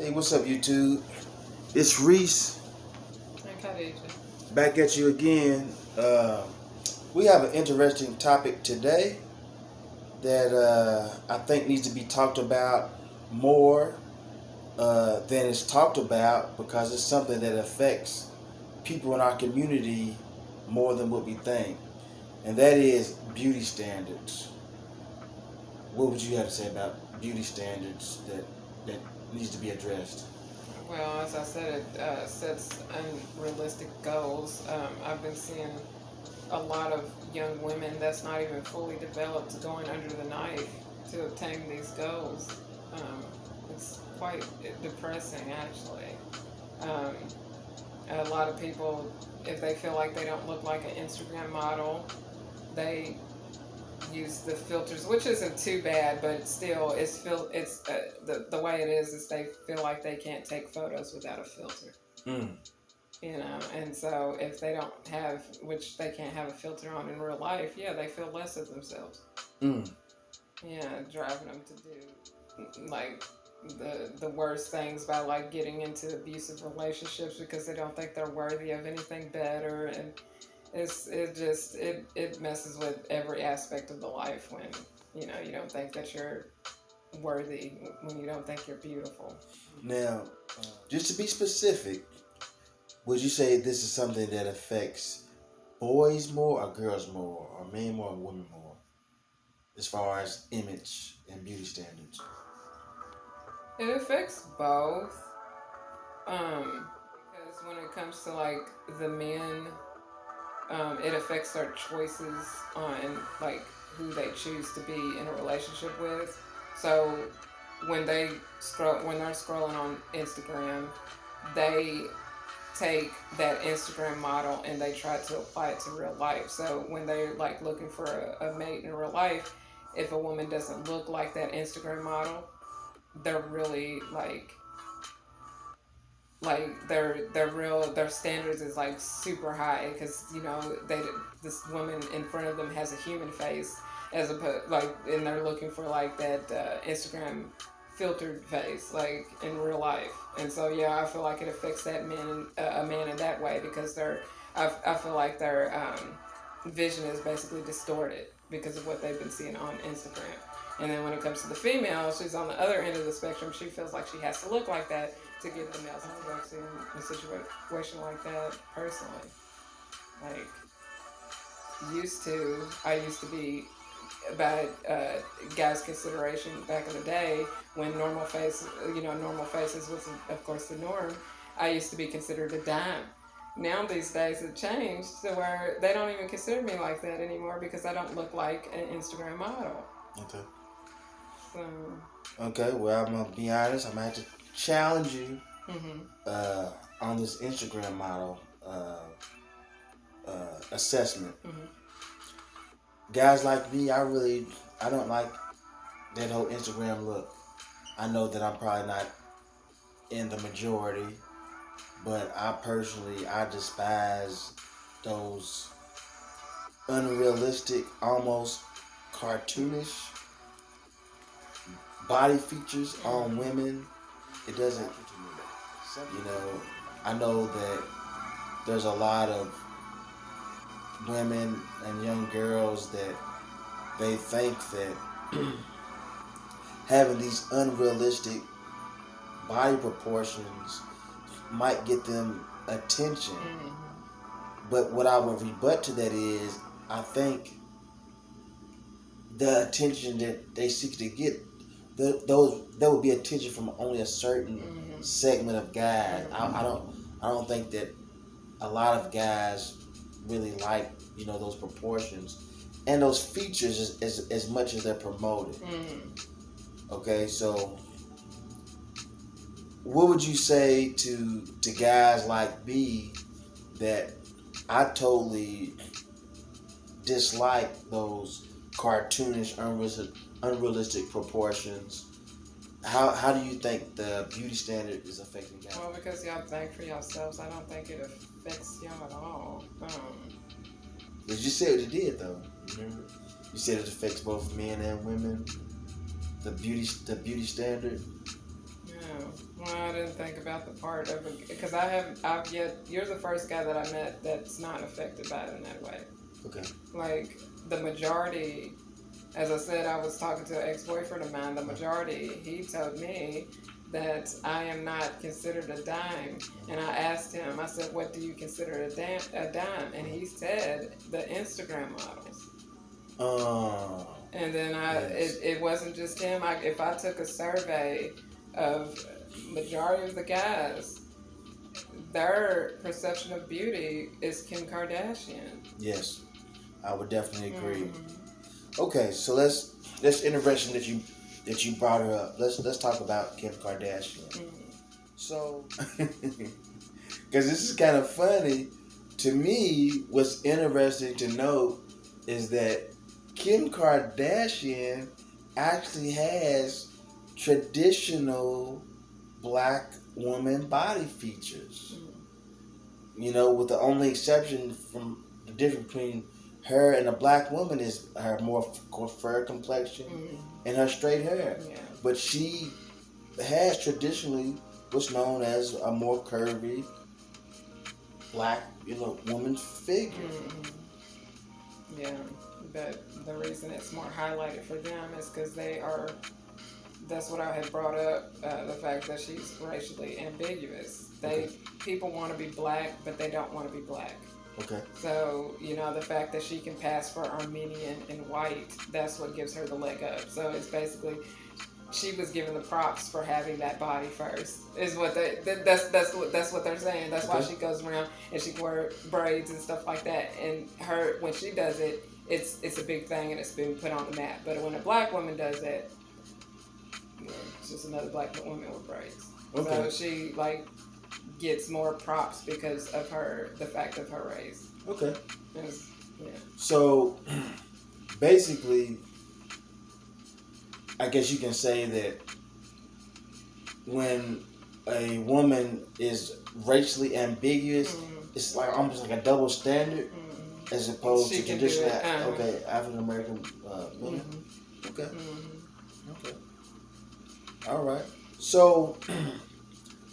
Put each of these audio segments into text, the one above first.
Hey, what's up, YouTube? It's Reese. And Kardashian. Back at you again. We have an interesting topic today that I think needs to be talked about more than it's talked about because it's something that affects people in our community more than what we think, and that is beauty standards. What would you have to say about beauty standards that needs to be addressed? Well, as I said, it sets unrealistic goals. I've been seeing a lot of young women that's not even fully developed going under the knife to obtain these goals. It's quite depressing, actually. Um, a lot of people, if they feel like they don't look like an Instagram model, they use the filters, which isn't too bad, but still, the way it is they feel like they can't take photos without a filter. Mm. And so if they don't have, which they can't have a filter on in real life, yeah, they feel less of themselves. Mm. Yeah, driving them to do like the worst things by like getting into abusive relationships because they don't think they're worthy of anything better, and it messes with every aspect of the life when you don't think that you're worthy, when you don't think you're beautiful. Now, just to be specific, would you say this is something that affects boys more or girls more, or men more or women more, as far as image and beauty standards? It affects both. Because when it comes to like the men, it affects their choices on like who they choose to be in a relationship with. So when they're scrolling on Instagram, they take that Instagram model and they try to apply it to real life. So when they're like looking for a mate in real life, if a woman doesn't look like that Instagram model, they're really like their standards is like super high because this woman in front of them has a human face as opposed like, and they're looking for like that Instagram filtered face like in real life. And so yeah, I feel like it affects that a man in that way because I feel like their vision is basically distorted because of what they've been seeing on Instagram. And then when it comes to the female, she's on the other end of the spectrum. She feels like she has to look like that to get the males. I was actually in a situation like that personally. Like, I used to be by guys' consideration back in the day when normal faces was of course the norm. I used to be considered a dime. Now these days it changed to where they don't even consider me like that anymore because I don't look like an Instagram model. Okay. So. Okay, well, I'm going to be honest. I'm going to have to challenge you Mm-hmm. on this Instagram model assessment. Mm-hmm. Guys like me, I don't like that whole Instagram look. I know that I'm probably not in the majority, but I despise those unrealistic, almost cartoonish body features on women. It doesn't, I know that there's a lot of women and young girls that they think that having these unrealistic body proportions might get them attention. Mm-hmm. But what I would rebut to that is, I think the attention that they seek to get, that would be attention from only a certain segment of guys. I don't think that a lot of guys really like those proportions and those features as much as they're promoted. Okay, so what would you say to guys like me that I totally dislike those cartoonish, unrealistic proportions? How do you think the beauty standard is affecting guys? Well, because y'all think for yourselves, I don't think it affects y'all at all. You said what it did, though. Remember, you said it affects both men and women. The beauty standard. Yeah. I didn't think about the part of it because I've yet. You're the first guy that I met that's not affected by it in that way. Okay. Like the majority, as I said, I was talking to an ex-boyfriend of mine. The majority, he told me that I am not considered a dime, and I asked him. I said, "What do you consider a dime?" And he said, "The Instagram models." Oh. And then Yes. it wasn't just him. If I took a survey of majority of the guys, their perception of beauty is Kim Kardashian. Yes, I would definitely agree. Mm-hmm. Okay, so that's interesting that you brought her up. Let's talk about Kim Kardashian. Mm-hmm. So, because this is kind of funny to me. What's interesting to note is that Kim Kardashian actually has traditional black woman body features. Mm-hmm. You know, with the only exception from the difference between her and a black woman is her more fair complexion and her straight hair. Yeah. But she has traditionally what's known as a more curvy black, woman's figure. Mm-hmm. Yeah, but the reason it's more highlighted for them is because that's what I had brought up, the fact that she's racially ambiguous. People want to be black, but they don't want to be black. Okay. So, the fact that she can pass for Armenian and white, that's what gives her the leg up. So it's basically, she was given the props for having that body first. Is what that's what they're saying. That's why she goes around and she wears braids and stuff like that. And when she does it, it's a big thing and it's been put on the map. But when a black woman does it, it's just another black woman with braids. Okay. So she gets more props because of the fact of her race. Okay. Yeah. So basically, I guess you can say that when a woman is racially ambiguous, it's almost like a double standard as opposed to traditional African American women. Okay. Okay. All right. So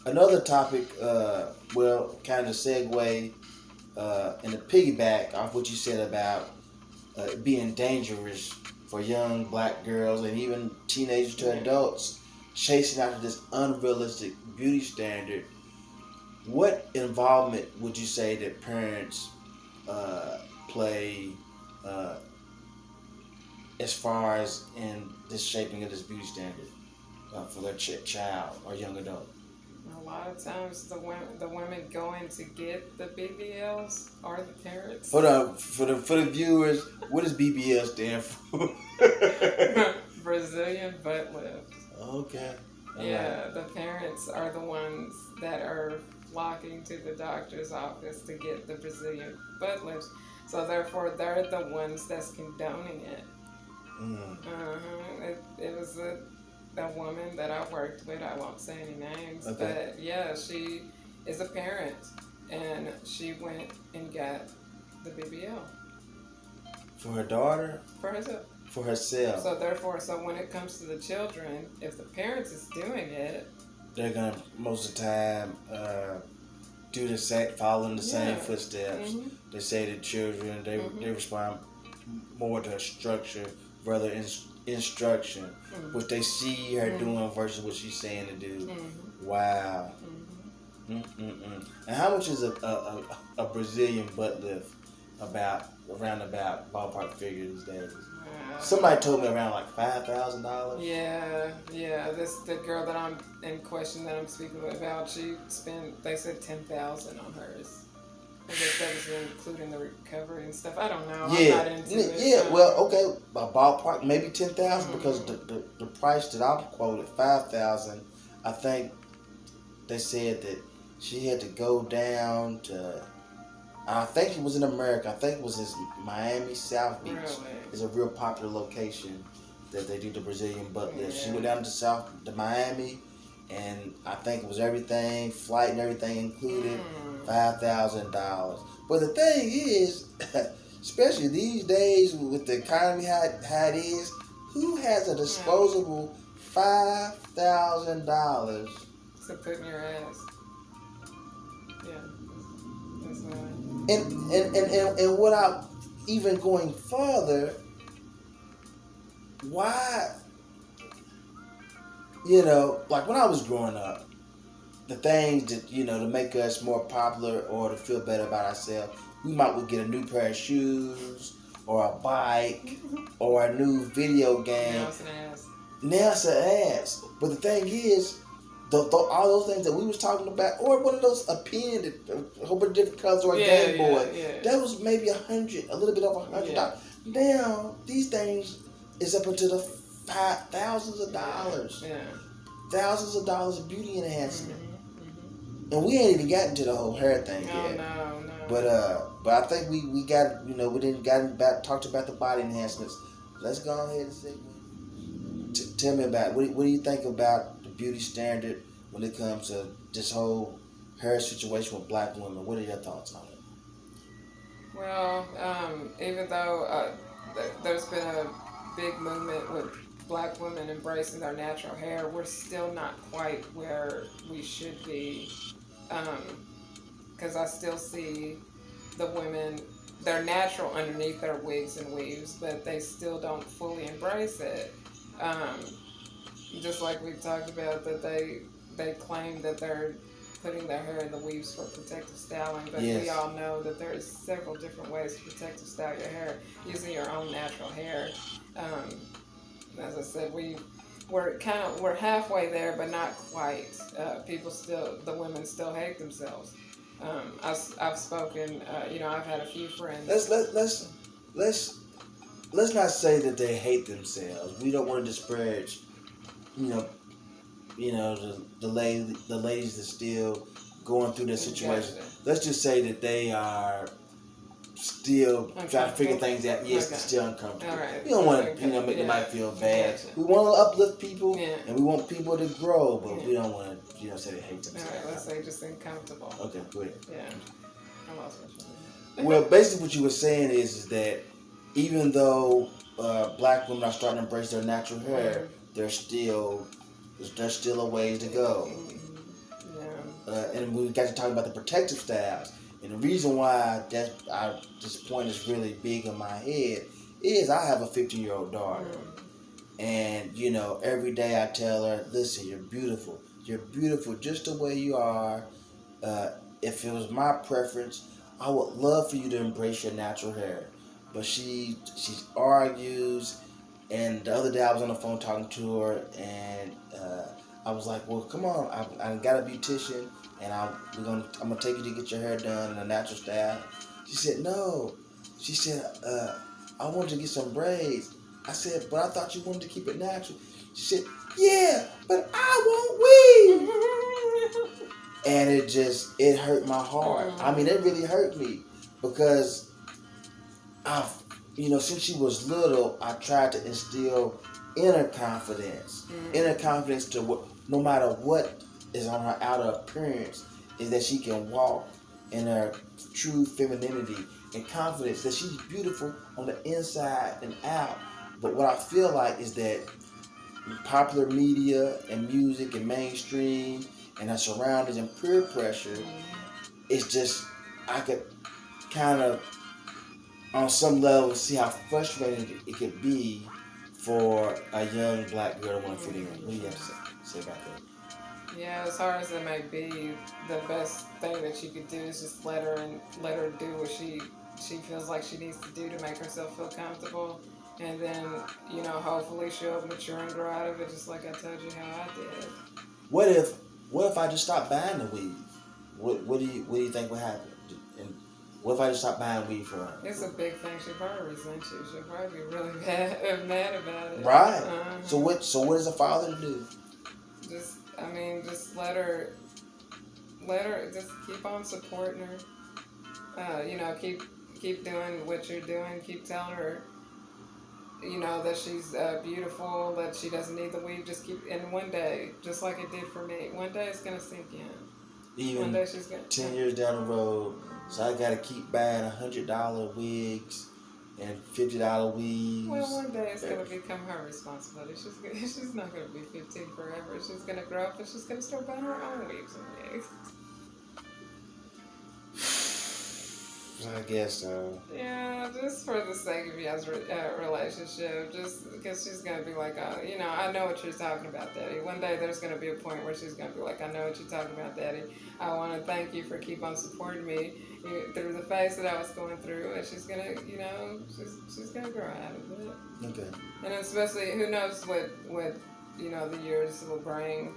another topic, kind of segue and to piggyback off what you said about being dangerous for young black girls and even teenagers to adults chasing after this unrealistic beauty standard. What involvement would you say that parents play as far as in this shaping of this beauty standard for their child or young adult? A lot of times the women going to get the BBLs are the parents. Hold on, for the viewers, what does BBL stand for? Brazilian butt lift. Okay. Yeah, the parents are the ones that are flocking to the doctor's office to get the Brazilian butt lifts. So therefore, they're the ones that's condoning it. It was a woman that I worked with. I won't say any names, but yeah, she is a parent, and she went and got the BBL for her daughter. For herself. For herself. So therefore, when it comes to the children, if the parents is doing it, they're gonna most of the time do the same, follow in the same footsteps. They say to children, they respond more to structure rather than instruction, which they see her doing versus what she's saying to do. Wow. And how much is a Brazilian butt lift? Around about ballpark figure these days. Somebody told me around like $5,000. Yeah. The girl that I'm in question that I'm speaking about, they said $10,000 on hers. I guess that was including the recovery and stuff. I don't know. I'm not into it. Yeah, well, okay, a ballpark, maybe $10,000 because the price that I quoted, $5,000, I think they said that she had to go down to, I think it was in America. I think it was in Miami, South Beach. Really? It's a real popular location that they do the Brazilian butt lift. She went down to Miami, and I think it was everything, flight and everything included, $5,000. But the thing is, especially these days with the economy how it is, who has a disposable $5,000 to put in your ass. Yeah, that's right. And without even going further, why, like when I was growing up, the things that, to make us more popular or to feel better about ourselves, we might would get a new pair of shoes or a bike or a new video game. Now it's an ass. Now it's an ass. But the thing is, all those things that we was talking about, or one of those a pen, a whole bunch of different colors, or a Game Boy, that was maybe $100, a little bit over $100. Yeah. Now these things is up into the thousands of dollars. Yeah. Thousands of dollars of beauty enhancement. Mm-hmm. And we ain't even gotten to the whole hair thing Oh, yet. no. But I think we got, we didn't talked about the body enhancements. Let's go ahead and say, tell me about what do you think about the beauty standard when it comes to this whole hair situation with black women? What are your thoughts on it? Well, even though there's been a big movement with black women embracing their natural hair, we're still not quite where we should be. Because I still see the women, they're natural underneath their wigs and weaves, but they still don't fully embrace it. Just like we talked about, that they claim that they're putting their hair in the weaves for protective styling, but Yes. we all know that there's several different ways to protective style your hair using your own natural hair. As I said, we're halfway there, but not quite. The women still hate themselves. I've spoken. I've had a few friends. Let's not say that they hate themselves. We don't want to disparage, the ladies that still going through this situation. Gotcha. Let's just say that they are still trying to figure things out. Yes, Okay. still uncomfortable. All right. We don't want to, Okay. make anybody feel bad. Gotcha. We want to uplift people, Yeah. and we want people to grow, but Yeah. we don't want to, say they hate All themselves. right. Let's say just uncomfortable. Okay, go ahead. Yeah. I lost my train. Well, basically what you were saying is that even though black women are starting to embrace their natural hair, there's still a ways to go. Yeah. And we got to talk about the protective styles. And the reason why this point is really big in my head is I have a 15-year-old daughter. And, every day I tell her, listen, you're beautiful. You're beautiful just the way you are. If it was my preference, I would love for you to embrace your natural hair. But she argues. And the other day I was on the phone talking to her, and I was like, well, come on, I got a beautician, and I'm gonna take you to get your hair done in a natural style. She said, no. She said, I wanted to get some braids. I said, but I thought you wanted to keep it natural. She said, yeah, but I want weave. And it hurt my heart. I mean, it really hurt me because since she was little, I tried to instill inner confidence. Inner confidence to no matter what is on her outer appearance, is that she can walk in her true femininity and confidence that she's beautiful on the inside and out. But what I feel like is that popular media and music and mainstream and our surroundings and peer pressure, it's just, I could kind of on some level see how frustrating it could be for a young black girl to want to fit in. What do you have to say about that? Yeah, as hard as it may be, the best thing that you could do is just let her do what she feels like she needs to do to make herself feel comfortable, and then hopefully she'll mature and grow out of it, just like I told you how I did. What if I just stopped buying the weave? What do you think would happen? And what if I just stopped buying weave for her? It's a big thing. She'll probably resent you. She'll probably be really mad about it. Right. So what is a father to do? Just let her just keep on supporting her. Keep doing what you're doing. Keep telling her, that she's beautiful, that she doesn't need the weave. Just and one day, just like it did for me, one day it's gonna sink in. Even one day she's gonna 10 years down the road, so I gotta keep buying $100 wigs and $50 weaves. Well, one day it's going to become her responsibility. She's not going to be 15 forever. She's going to grow up and she's going to start buying her own weaves and wigs. I guess so. Yeah, just for the sake of y'all's relationship, just because she's gonna be like, I know what you're talking about, Daddy. One day there's gonna be a point where she's gonna be like, I know what you're talking about, Daddy. I want to thank you for keep on supporting me through the phase that I was going through, and she's gonna, she's gonna grow out of it. Okay. And especially, who knows what the years will bring.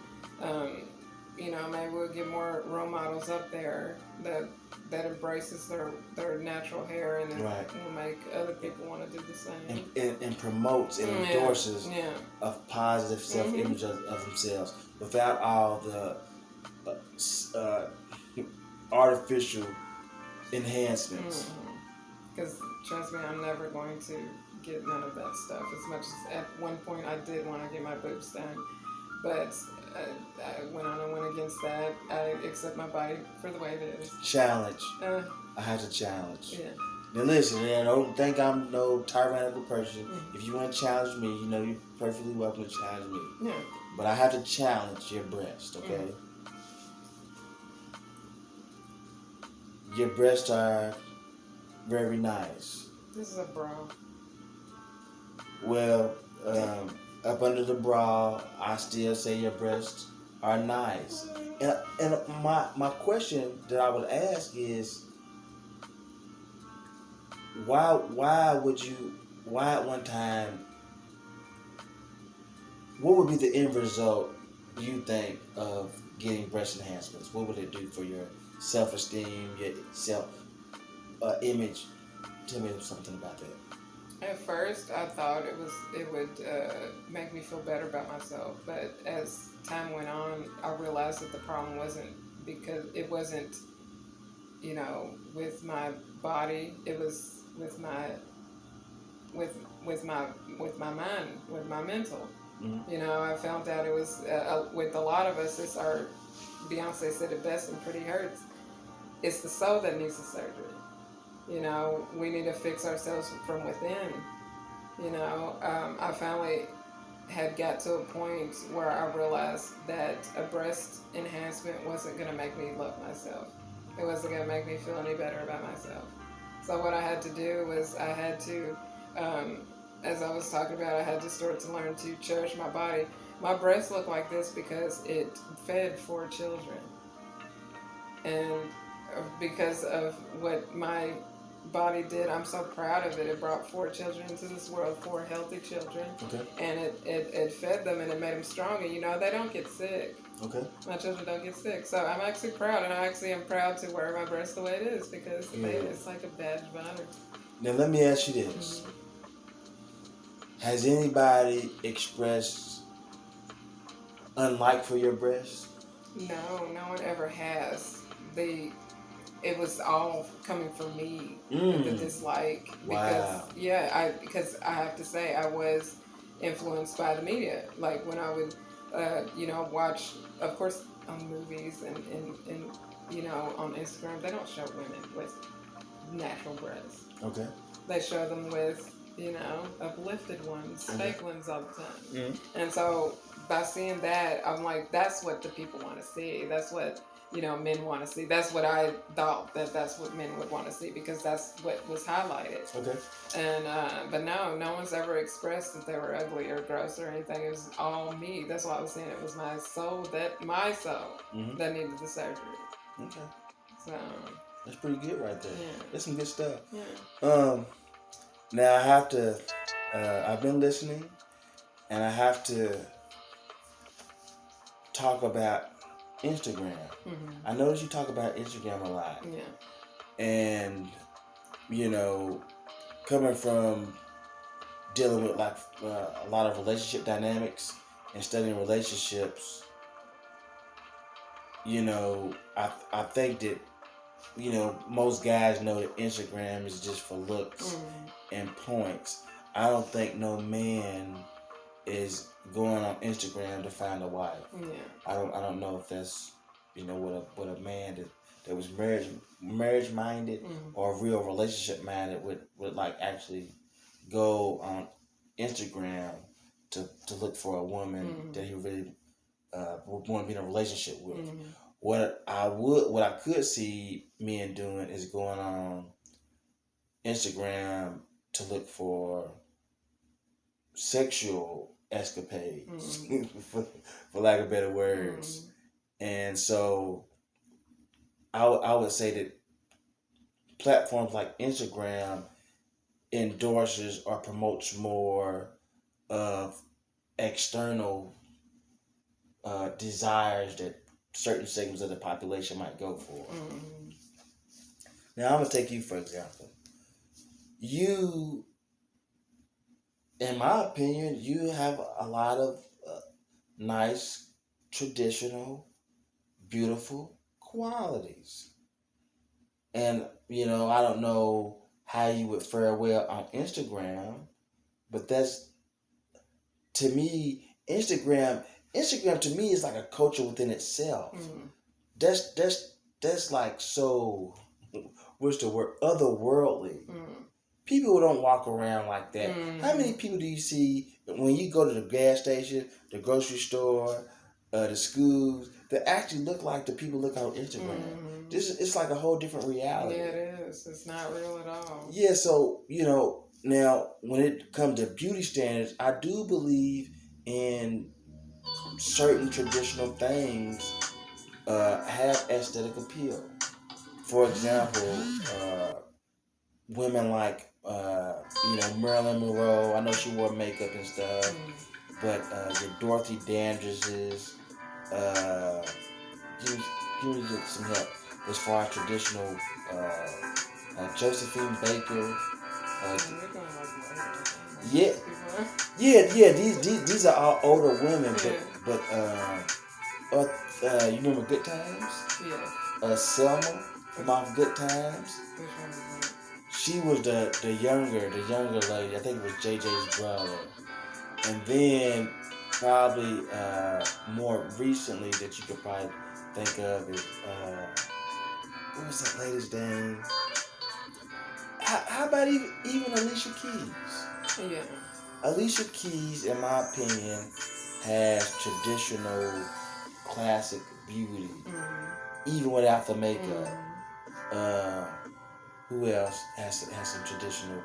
Maybe we'll get more role models up there that embraces their natural hair, and right. will make other people want to do the same. And promotes and endorses a positive self-image of themselves without all the artificial enhancements. Because trust me, I'm never going to get none of that stuff. As much as at one point I did want to get my boobs done, but I went on and went against that. I accept my body for the way it is. Challenge. I had to challenge. Yeah. Now listen, don't think I'm no tyrannical person. If you want to challenge me, you're perfectly welcome to challenge me. Yeah. But I have to challenge your breast, okay? Your breasts are very nice. This is a bra. Well, up under the bra, I still say your breasts are nice. And my question that I would ask is, why at one time, what would be the end result, you think, of getting breast enhancements? What would it do for your self-esteem, your self-image? Tell me something about that. At first, I thought it would make me feel better about myself, but as time went on, I realized that the problem wasn't with my body. It was with my mind, with my mental. I found out it was with a lot of us. It's our Beyonce said it best, and Pretty Hurts. It's the soul that needs the surgery. We need to fix ourselves from within. I finally had got to a point where I realized that a breast enhancement wasn't going to make me love myself. It wasn't going to make me feel any better about myself. So what I had to do was I had to, as I was talking about, I had to start to learn to cherish my body. My breasts look like this because it fed 4 children. And because of what my body did, I'm so proud of it. It brought 4 children into this world, 4 healthy children. Okay. And it fed them, and it made them strong. And they don't get sick. Okay. My children don't get sick. So I'm actually proud, and I actually am proud to wear my breast the way it is, because it's like a badge of honor. Now let me ask you this. Has anybody expressed unlike for your breasts? No one ever has. It was all coming from me, the dislike. Wow. Because I have to say, I was influenced by the media. Like when I would, watch, of course, on movies and on Instagram, they don't show women with natural breasts. Okay. They show them with, uplifted ones, fake ones all the time. And so by seeing that, I'm like, that's what the people want to see. That's what men want to see. That's what I thought that's what men would want to see, because that's what was highlighted. Okay. And but no one's ever expressed that they were ugly or gross or anything. It was all me. That's why I was saying it was my soul that needed the surgery. Okay. So that's pretty good right there. Yeah. That's some good stuff. Yeah. Now I have to. I've been listening, and I have to talk about Instagram. I notice you talk about Instagram a lot. Yeah. And, coming from dealing with a lot of relationship dynamics and studying relationships, I think that, most guys know that Instagram is just for looks and points. I don't think no man is going on Instagram to find a wife. Yeah. I don't know if that's what a man that was marriage minded Mm-hmm. or real relationship minded would like actually go on Instagram to look for a woman Mm-hmm. that he really would want to be in a relationship with. Mm-hmm. What I could see men doing is going on Instagram to look for sexual escapades, Mm-hmm. for lack of better words. Mm-hmm. And so I would say that platforms like Instagram endorses or promotes more of external desires that certain segments of the population might go for. Mm-hmm. Now, I'm going to take you for example. You, in my opinion, you have a lot of nice, traditional, beautiful qualities. And, I don't know how you would fare well on Instagram, but that's, to me, Instagram to me is like a culture within itself. Mm-hmm. That's like so, what's the word? Otherworldly. Mm-hmm. People who don't walk around like that. Mm-hmm. How many people do you see when you go to the gas station, the grocery store, the schools, that actually look like the people look on Instagram? Mm-hmm. It's like a whole different reality. Yeah, it is. It's not real at all. Yeah, so now when it comes to beauty standards, I do believe in certain traditional things have aesthetic appeal. For example, women like Marilyn Monroe. I know she wore makeup and stuff, but your Dorothy Dandridge's. Uh, give me some help as far as traditional. Josephine Baker. Yeah, yeah. These are all older women, but you remember Good Times? Yeah. Selma from off Good Times. Which one is that? She was the younger lady. I think it was JJ's brother. And then probably more recently that you could probably think of is what was that lady's name? How about even Alicia Keys? Yeah. Alicia Keys, in my opinion, has traditional classic beauty, even without the makeup. Who else has some traditional?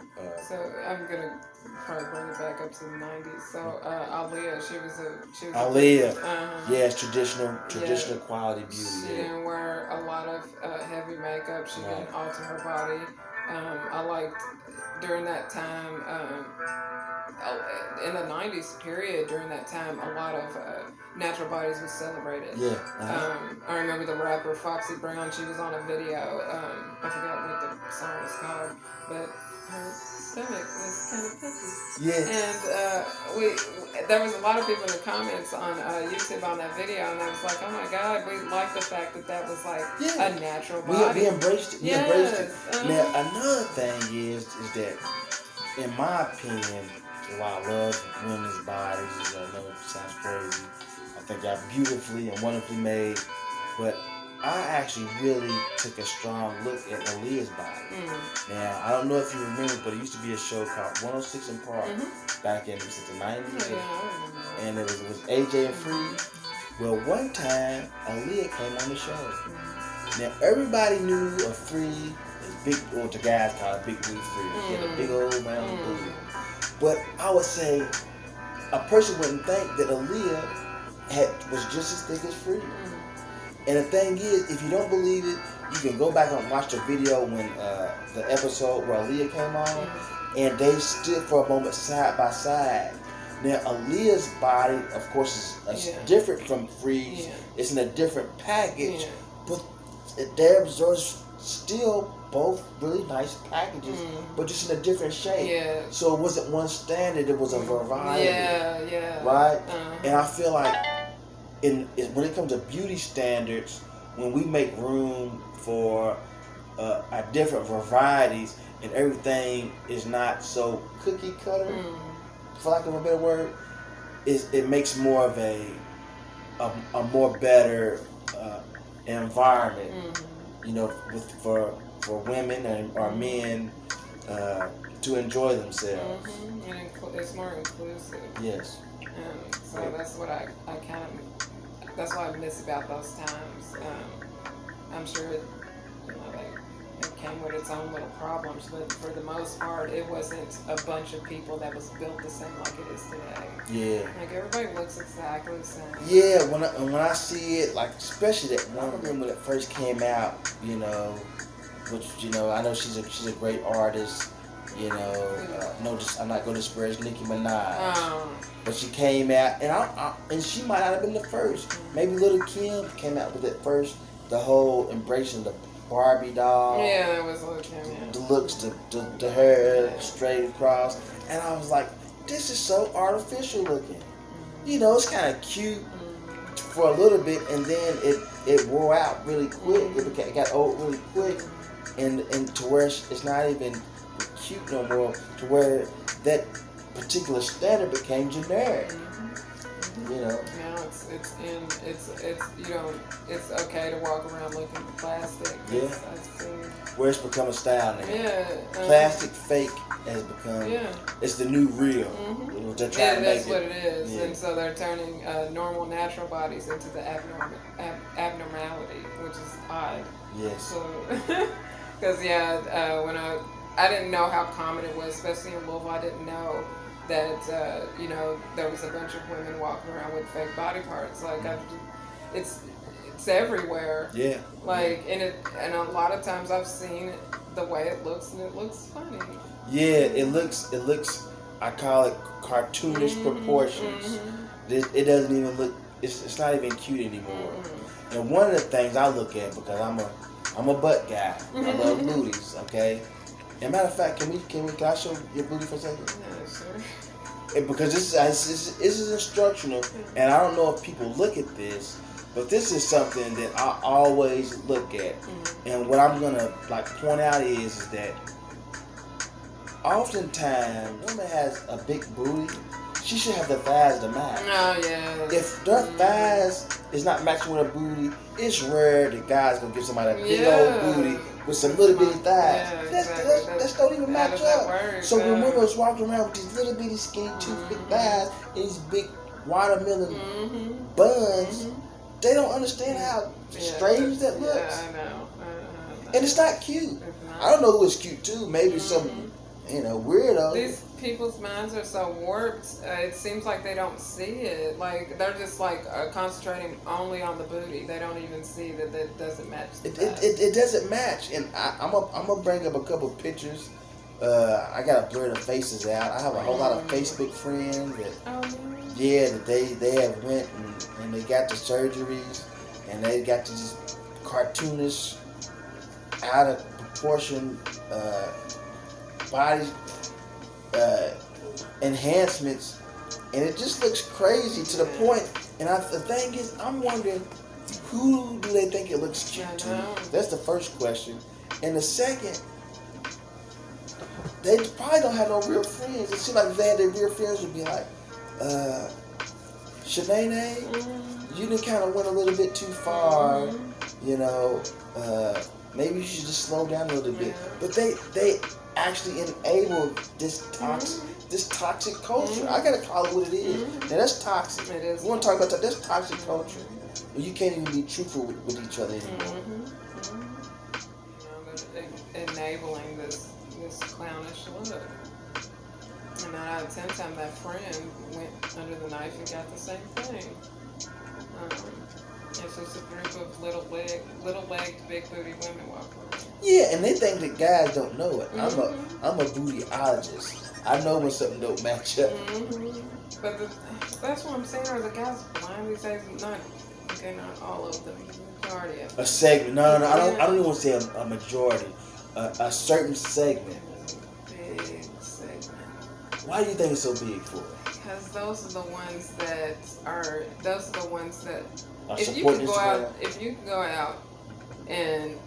So I'm gonna probably bring it back up to the '90s. So Aaliyah, she was Aaliyah, uh-huh. yes, traditional quality beauty. She didn't wear a lot of heavy makeup. She didn't alter her body. I liked during that time. In the '90s period, during that time, a lot of natural bodies was celebrated. Yeah. I remember the rapper Foxy Brown. She was on a video. I forgot what the song was called, but her stomach was kind of puffy. Yeah. And there was a lot of people in the comments on YouTube on that video, and I was like, oh my God, we like the fact that was like a natural body. We embraced it. We embraced it. Now another thing is that, in my opinion, while I love women's bodies, I know it sounds crazy. I think they're beautifully and wonderfully made, but I actually really took a strong look at Aaliyah's body. Now, I don't know if you remember, but it used to be a show called 106 in Park back in the 90s. And it was AJ and Free. Well, one time, Aaliyah came on the show. Now, everybody knew of Free as big, well, the guys call it Big Blue Free. She had a big old round booty. But I would say a person wouldn't think that Aaliyah was just as thick as Free. And the thing is, if you don't believe it, you can go back and watch the video when the episode where Aaliyah came on, and they stood for a moment side by side. Now, Aaliyah's body, of course, is different from Free's. It's in a different package, but they're still both really nice packages, but just in a different shape. Yeah. So it wasn't one standard; it was a variety. Yeah. Right. And I feel like when it comes to beauty standards, when we make room for our different varieties and everything is not so cookie cutter, for lack of a better word, it makes more of a more better environment for women or men to enjoy themselves. And it's more inclusive. Yes. So that's what I kind of, that's what I miss about those times. I'm sure it came with its own little problems, but for the most part, it wasn't a bunch of people that was built the same like it is today. Yeah. Like everybody looks exactly the same. Yeah, when I see it, like especially that one when it first came out, which I know she's a great artist. I'm not going to disparage Nicki Minaj, but she came out, and she might not have been the first. Maybe Little Kim came out with it first. The whole embracing the Barbie doll. Yeah, that was Little Kim. Yeah. The looks, the hair straight across, and I was like, this is so artificial looking. It's kind of cute for a little bit, and then it wore out really quick. It got old really quick, and to where it's not even cute no more, to where that particular standard became generic. Now it's okay to walk around looking plastic. Yeah. Where it's become a style now. Yeah. Plastic fake has become. Yeah. It's the new real. They're trying to make that's what it is, and so they're turning normal, natural bodies into the abnormality, which is odd. Yes. So, because when I didn't know how common it was, especially in Louisville. I didn't know that there was a bunch of women walking around with fake body parts. Like it's everywhere. Yeah. Like and a lot of times I've seen the way it looks, and it looks funny. Yeah, it looks. I call it cartoonish proportions. It doesn't even look. It's not even cute anymore. And one of the things I look at, because I'm a butt guy. I love booties. Okay. And matter of fact, can I show your booty for a second? Yeah, sure. Because this is instructional, and I don't know if people look at this, but this is something that I always look at. And what I'm gonna point out is that oftentimes, when a woman has a big booty, she should have the thighs to match. Oh yeah. If their thighs is not matching with her booty, it's rare that guys gonna give somebody a big old booty with some little bitty thighs. That don't even match up. So when women was walking around with these little bitty skinny 2 big thighs and these big watermelon buns, they don't understand how strange that looks. Yeah, I know. And it's not cute. I don't know who is cute too. Maybe some weirdo. These people's minds are so warped. It seems like they don't see it. Like they're just concentrating only on the booty. They don't even see that it doesn't match. It doesn't match. And I'm gonna bring up a couple of pictures. I gotta blur the faces out. I have a whole lot of Facebook friends that that they have went and they got the surgeries and they got these cartoonish, out of proportion body enhancements, and it just looks crazy to the point. And the thing is, I'm wondering, who do they think it looks cute to? That's the first question. And the second, they probably don't have no real friends. It seems like if they had their real friends, would be like, Shanae, you done kind of went a little bit too far. Maybe you should just slow down a little bit. But they actually enable this toxic culture. I gotta call it what it is. Now that's toxic. It is. We want to talk about that. That's toxic culture. Well, you can't even be truthful with each other anymore. Enabling this clownish look. And 9 out of 10 times that friend went under the knife and got the same thing. It's just a group of little-legged, big-booty women walking around. Yeah, and they think that guys don't know it. I'm a bootyologist. I know when something don't match up. But that's what I'm saying. Are the guys blind these days? Not all of them. The majority of them. A segment. No. I don't even want to say a majority. A certain segment. Big segment. Why do you think it's so big for? Because those are the ones that are. Those are the ones that. If you could go out and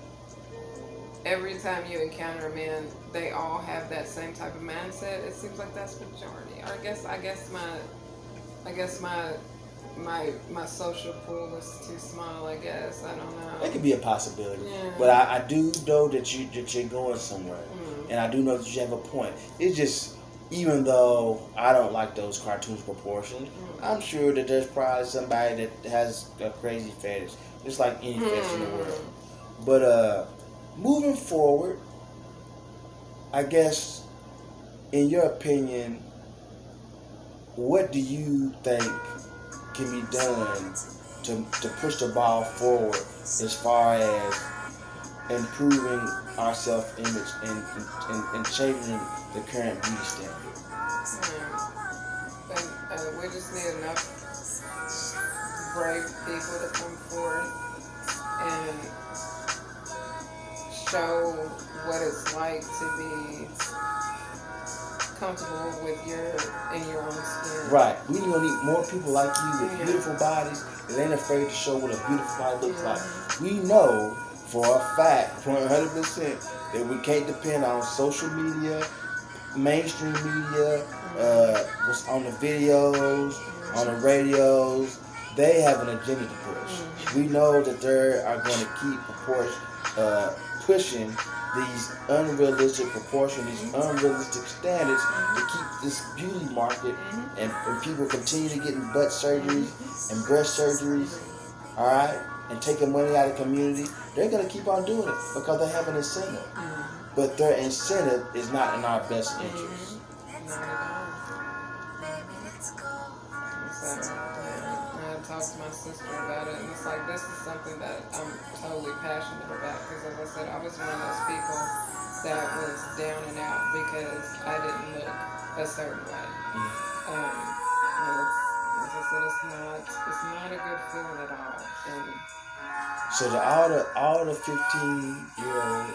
every time you encounter a man, they all have that same type of mindset. It seems like that's the majority. I guess my my social pool is too small. I guess I don't That know. could be a possibility. Yeah. But I do know that you're going somewhere, Mm. and I do know that you have a point. It's just, even though I don't like those cartoons proportions, I'm sure that there's probably somebody that has a crazy fetish, just like any fetish in the world. But moving forward, I guess, in your opinion, what do you think can be done to push the ball forward as far as improving our self-image and changing the current beauty standard? And we just need enough brave people to come forth and show what it's like to be comfortable with in your own skin. Right. We gonna need more people like you with beautiful bodies that ain't afraid to show what a beautiful body looks like. We know for a fact, 100%, that we can't depend on social media, mainstream media, what's on the videos, on the radios. They have an agenda to push. We know that they are going to keep pushing these unrealistic proportions, these unrealistic standards to keep this beauty market, and people continue to getting butt surgeries and breast surgeries, all right, and taking money out of the community. They're going to keep on doing it because they have an incentive. But their incentive is not in our best interest. Not at all. So, yeah, I talked to my sister about it, and it's like this is something that I'm totally passionate about because, as I said, I was one of those people that was down and out because I didn't look a certain way. And as I said, it's not a good feeling at all. And So to all the 15-year-old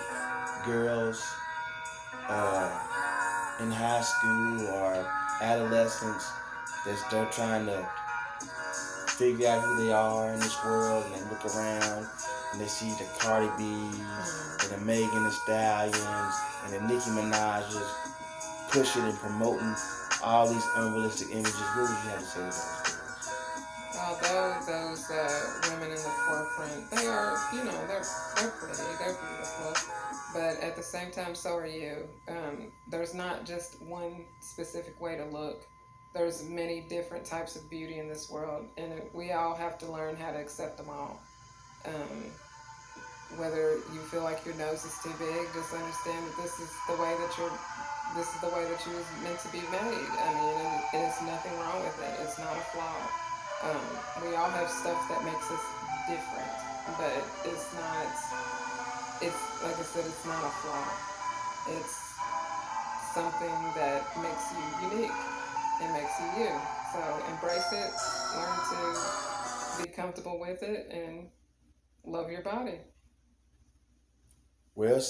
girls in high school or adolescents that they're trying to figure out who they are in this world, and they look around and they see the Cardi B's and the Megan Thee Stallions and the Nicki Minaj's pushing and promoting all these unrealistic images, what would you have to say to those? although those women in the forefront, they are, they're pretty, they're beautiful, but at the same time, so are you. There's not just one specific way to look. There's many different types of beauty in this world, and we all have to learn how to accept them all. Um, Whether you feel like your nose is too big, just understand that this is the way that you was meant to be made. I mean, and there's nothing wrong with it. It's not a flaw. We all have stuff that makes us different, but it's not. It's like I said, it's not a flaw. It's something that makes you unique. It makes you you. So embrace it. Learn to be comfortable with it, and love your body. Well,